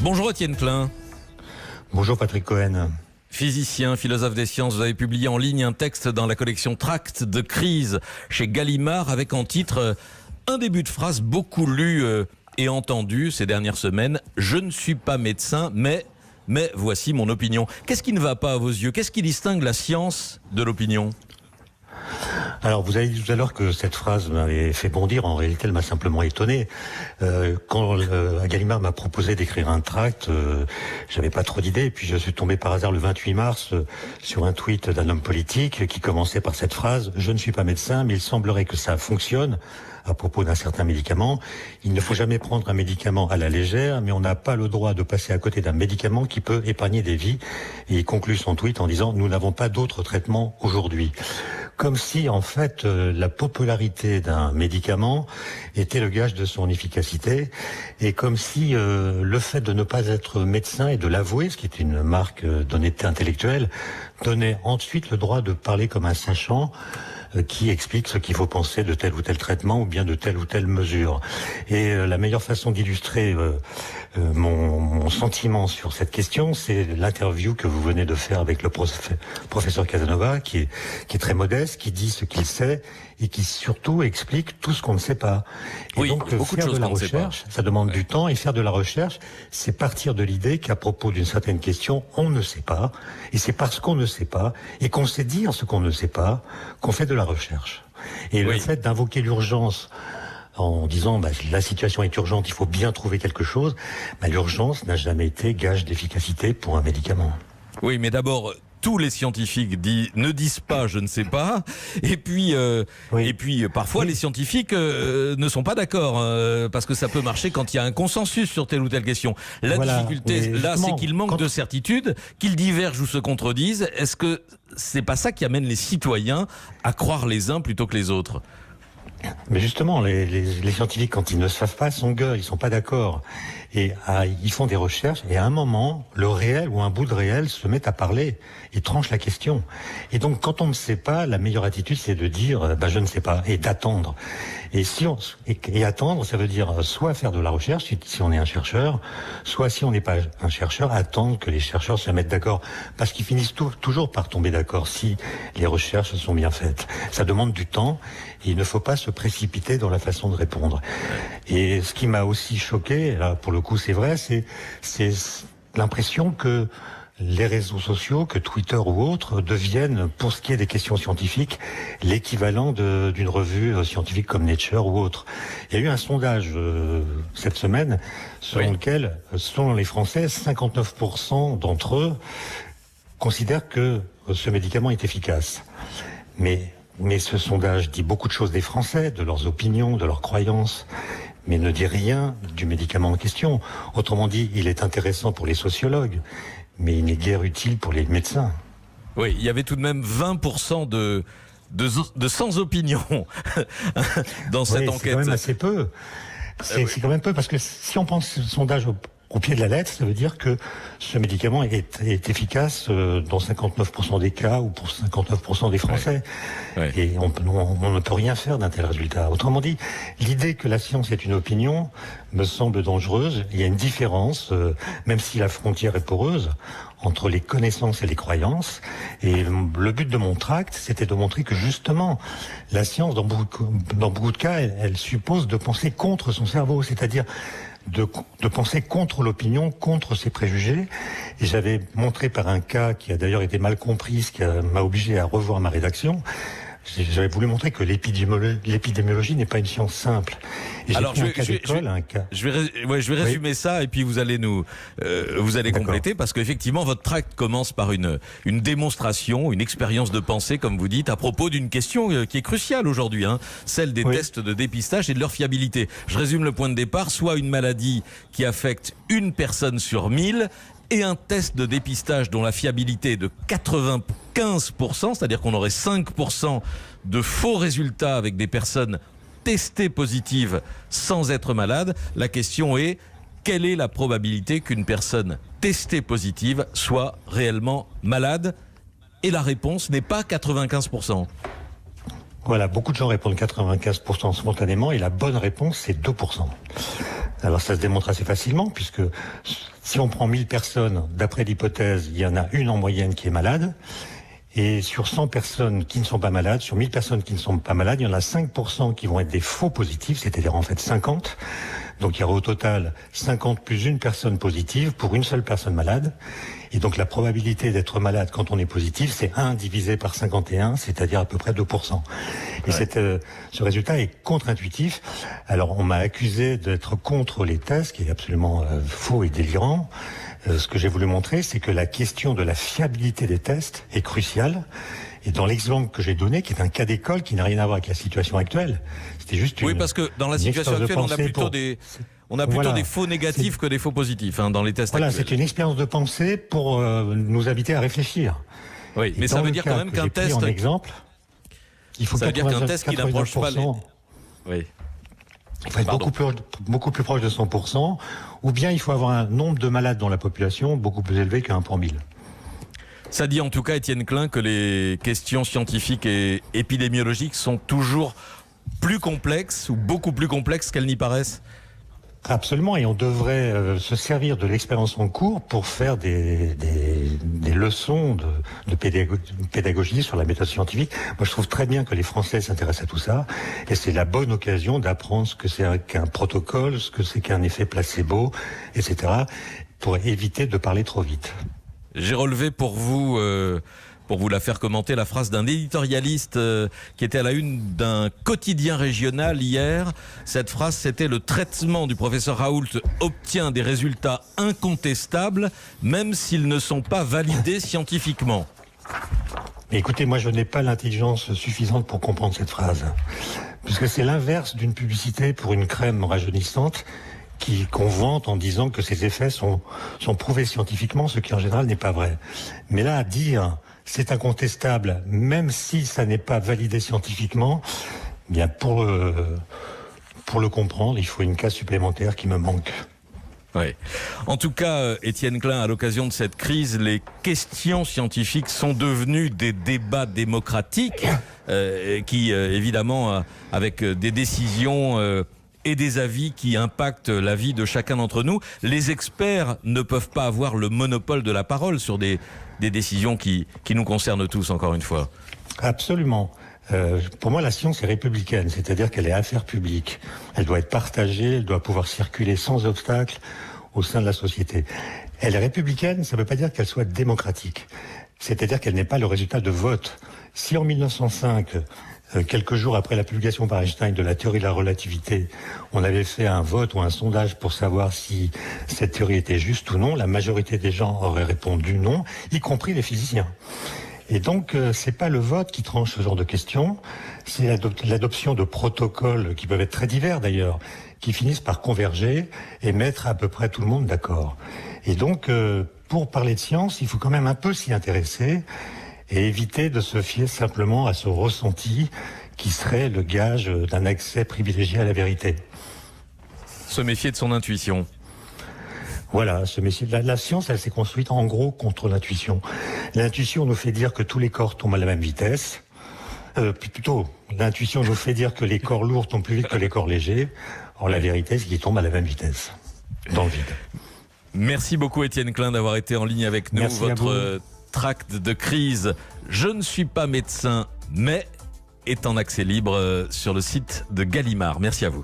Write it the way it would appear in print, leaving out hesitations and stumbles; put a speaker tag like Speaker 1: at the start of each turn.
Speaker 1: Bonjour Étienne Klein.
Speaker 2: Bonjour Patrick Cohen.
Speaker 1: Physicien, philosophe des sciences, vous avez publié en ligne un texte dans la collection Tracts de crise chez Gallimard avec en titre un début de phrase beaucoup lu et entendu ces dernières semaines. Je ne suis pas médecin, mais voici mon opinion. Qu'est-ce qui ne va pas à vos yeux? Qu'est-ce qui distingue la science de l'opinion?
Speaker 2: Alors, vous avez dit tout à l'heure que cette phrase m'avait fait bondir. En réalité, elle m'a simplement étonné. Quand Gallimard m'a proposé d'écrire un tract, j'avais pas trop d'idées. Et puis, je suis tombé par hasard le 28 mars sur un tweet d'un homme politique qui commençait par cette phrase « Je ne suis pas médecin, mais il semblerait que ça fonctionne » à propos d'un certain médicament. Il ne faut jamais prendre un médicament à la légère, mais on n'a pas le droit de passer à côté d'un médicament qui peut épargner des vies. Et il conclut son tweet en disant « Nous n'avons pas d'autre traitement aujourd'hui ». Comme si, en fait, la popularité d'un médicament était le gage de son efficacité, et comme si le fait de ne pas être médecin et de l'avouer, ce qui est une marque d'honnêteté intellectuelle, donnait ensuite le droit de parler comme un sachant qui explique ce qu'il faut penser de tel ou tel traitement ou bien de telle ou telle mesure. Et la meilleure façon d'illustrer mon sentiment sur cette question, c'est l'interview que vous venez de faire avec le professeur Casanova, qui est très modeste, qui dit ce qu'il sait et qui surtout explique tout ce qu'on ne sait pas. Et
Speaker 1: oui,
Speaker 2: donc
Speaker 1: beaucoup de
Speaker 2: faire
Speaker 1: choses
Speaker 2: de la
Speaker 1: qu'on ne sait pas.
Speaker 2: recherche, ça demande du temps, et faire de la recherche, c'est partir de l'idée qu'à propos d'une certaine question, on ne sait pas, et c'est parce qu'on ne sait pas, et qu'on sait dire ce qu'on ne sait pas, qu'on fait de la recherche. Et le fait d'invoquer l'urgence en disant la situation est urgente, il faut bien trouver quelque chose, l'urgence n'a jamais été gage d'efficacité pour un médicament.
Speaker 1: Oui, mais d'abord, tous les scientifiques ne disent pas je ne sais pas, et puis parfois les scientifiques ne sont pas d'accord, parce que ça peut marcher quand il y a un consensus sur telle ou telle question. La difficulté là, c'est qu'il manque de certitude, qu'ils divergent ou se contredisent. Est-ce que c'est pas ça qui amène les citoyens à croire les uns plutôt que les autres?
Speaker 2: Mais justement, les scientifiques, quand ils ne savent pas, s'engueulent, ils sont pas d'accord. Et ils font des recherches, et à un moment, le réel ou un bout de réel se met à parler et tranche la question. Et donc, quand on ne sait pas, la meilleure attitude, c'est de dire je ne sais pas, et d'attendre. Et attendre, ça veut dire soit faire de la recherche, si on est un chercheur, soit si on n'est pas un chercheur, attendre que les chercheurs se mettent d'accord. Parce qu'ils finissent toujours par tomber d'accord si les recherches sont bien faites. Ça demande du temps, et il ne faut pas se précipiter dans la façon de répondre. Et ce qui m'a aussi choqué, là, pour le coup c'est vrai, c'est l'impression que les réseaux sociaux, que Twitter ou autres, deviennent, pour ce qui est des questions scientifiques, l'équivalent d'une revue scientifique comme Nature ou autre. Il y a eu un sondage cette semaine selon lequel, selon les Français, 59% d'entre eux considèrent que ce médicament est efficace. Mais ce sondage dit beaucoup de choses des Français, de leurs opinions, de leurs croyances, mais ne dit rien du médicament en question. Autrement dit, il est intéressant pour les sociologues, mais il n'est guère utile pour les médecins.
Speaker 1: Oui, il y avait tout de même 20% de sans opinion dans cette enquête.
Speaker 2: C'est quand même assez peu. C'est quand même peu, parce que si on pense ce sondage au pied de la lettre, ça veut dire que ce médicament est efficace dans 59% des cas ou pour 59% des Français. Et on ne peut rien faire d'un tel résultat. Autrement dit, l'idée que la science est une opinion me semble dangereuse. Il y a une différence, même si la frontière est poreuse, entre les connaissances et les croyances. Et le but de mon tract, c'était de montrer que justement, la science, dans beaucoup de cas, elle suppose de penser contre son cerveau, c'est-à-dire de penser contre l'opinion, contre ses préjugés. Et j'avais montré par un cas qui a d'ailleurs été mal compris, ce qui m'a obligé à revoir ma rédaction. J'avais voulu montrer que l'épidémiologie n'est pas une science simple. Et
Speaker 1: alors, je vais résumer ça, et puis vous allez compléter, parce qu'effectivement, votre tract commence par une démonstration, une expérience de pensée, comme vous dites, à propos d'une question qui est cruciale aujourd'hui, celle des tests de dépistage et de leur fiabilité. Je résume le point de départ: soit une maladie qui affecte une personne sur 1000, et un test de dépistage dont la fiabilité est de 95%, c'est-à-dire qu'on aurait 5% de faux résultats avec des personnes testées positives sans être malades. La question est: quelle est la probabilité qu'une personne testée positive soit réellement malade? Et la réponse n'est pas 95%.
Speaker 2: Voilà, beaucoup de gens répondent 95% spontanément, et la bonne réponse, c'est 2%. Alors ça se démontre assez facilement, puisque Si on prend 1000 personnes, d'après l'hypothèse, il y en a une en moyenne qui est malade. Et sur 100 personnes qui ne sont pas malades, sur 1000 personnes qui ne sont pas malades, il y en a 5% qui vont être des faux positifs, c'est-à-dire en fait 50. Donc il y aura au total 50 plus une personne positive pour une seule personne malade. Et donc la probabilité d'être malade quand on est positif, c'est 1 divisé par 51, c'est-à-dire à peu près 2%. Et ce résultat est contre-intuitif. Alors on m'a accusé d'être contre les tests, qui est absolument faux et délirant. Ce que j'ai voulu montrer, c'est que la question de la fiabilité des tests est cruciale. Et dans l'exemple que j'ai donné, qui est un cas d'école qui n'a rien à voir avec la situation actuelle, c'était juste
Speaker 1: Oui, parce que dans la situation actuelle, on a plutôt des faux négatifs que des faux positifs dans les tests actuels.
Speaker 2: C'est une expérience de pensée pour nous inviter à réfléchir.
Speaker 1: Oui, mais ça veut dire quand même qu'un test...
Speaker 2: En exemple, il faut
Speaker 1: ça veut dire qu'un test qui n'approche pas les... Oui.
Speaker 2: Il faut être beaucoup plus proche de 100%, ou bien il faut avoir un nombre de malades dans la population beaucoup plus élevé qu'un pour 1000.
Speaker 1: Ça dit en tout cas, Étienne Klein, que les questions scientifiques et épidémiologiques sont toujours plus complexes ou beaucoup plus complexes qu'elles n'y paraissent.
Speaker 2: Absolument, et on devrait se servir de l'expérience en cours pour faire des leçons de pédagogie sur la méthode scientifique. Moi, je trouve très bien que les Français s'intéressent à tout ça, et c'est la bonne occasion d'apprendre ce que c'est qu'un protocole, ce que c'est qu'un effet placebo, etc., pour éviter de parler trop vite.
Speaker 1: J'ai relevé pour vous la faire commenter, la phrase d'un éditorialiste qui était à la une d'un quotidien régional hier. Cette phrase, c'était: le traitement du professeur Raoult obtient des résultats incontestables, même s'ils ne sont pas validés scientifiquement.
Speaker 2: Écoutez, moi je n'ai pas l'intelligence suffisante pour comprendre cette phrase, puisque c'est l'inverse d'une publicité pour une crème rajeunissante qu'on vante en disant que ses effets sont prouvés scientifiquement, ce qui en général n'est pas vrai. Mais là, à dire c'est incontestable, même si ça n'est pas validé scientifiquement, bien pour le comprendre, il faut une case supplémentaire qui me manque.
Speaker 1: Oui. En tout cas, Étienne Klein, à l'occasion de cette crise, les questions scientifiques sont devenues des débats démocratiques qui, évidemment, avec des décisions et des avis qui impactent la vie de chacun d'entre nous. Les experts ne peuvent pas avoir le monopole de la parole sur des décisions qui nous concernent tous, encore une fois.
Speaker 2: Absolument. Pour moi, la science est républicaine, c'est-à-dire qu'elle est affaire publique. Elle doit être partagée, elle doit pouvoir circuler sans obstacle au sein de la société. Elle est républicaine, ça ne veut pas dire qu'elle soit démocratique. C'est-à-dire qu'elle n'est pas le résultat de vote. Si en 1905... quelques jours après la publication par Einstein de la théorie de la relativité, on avait fait un vote ou un sondage pour savoir si cette théorie était juste ou non, la majorité des gens auraient répondu non, y compris les physiciens. Et donc, c'est pas le vote qui tranche ce genre de questions, c'est l'adoption de protocoles qui peuvent être très divers d'ailleurs, qui finissent par converger et mettre à peu près tout le monde d'accord. Et donc, pour parler de science, il faut quand même un peu s'y intéresser, et éviter de se fier simplement à ce ressenti qui serait le gage d'un accès privilégié à la vérité.
Speaker 1: Se méfier de son intuition.
Speaker 2: Voilà, se méfier. La science, elle s'est construite en gros contre l'intuition. L'intuition nous fait dire que tous les corps tombent à la même vitesse. Plutôt, l'intuition nous fait dire que les corps lourds tombent plus vite que les corps légers. Or, la vérité, c'est qu'ils tombent à la même vitesse, dans le vide.
Speaker 1: Merci beaucoup, Étienne Klein, d'avoir été en ligne avec nous.
Speaker 2: Merci
Speaker 1: Votre tract de crise « Je ne suis pas médecin, mais » est en accès libre sur le site de Gallimard. Merci à vous.